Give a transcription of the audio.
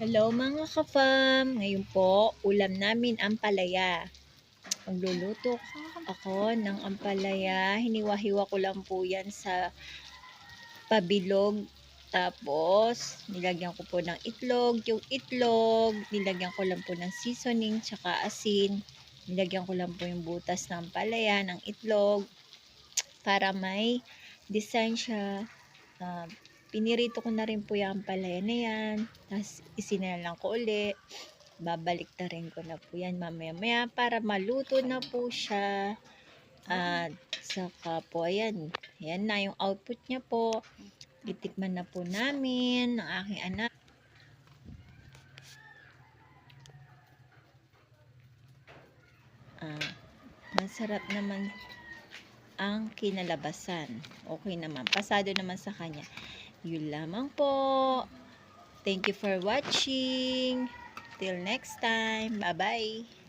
Hello mga ka-fam! Ngayon po, ulam namin ampalaya. Magluluto ako ng ampalaya. Hiniwa-hiwa ko lang po yan sa pabilog. Tapos, nilagyan ko po ng itlog. Yung itlog, nilagyan ko lang po ng seasoning tsaka asin. Nilagyan ko lang po yung butas ng ampalaya, ng itlog. Para may design siya. Pinirito ko na rin po yung ampalaya na yan. Tapos, isinalang ko uli. Babalik na rin ko na po yan mamaya-maya para maluto na po siya. At saka po, ayan. Ayan na yung output niya po. Itikman na po namin ng aking anak. Masarap naman ang kinalabasan. Okay naman. Pasado naman sa kanya. Yun lamang po. Thank you for watching. Till next time. Bye-bye.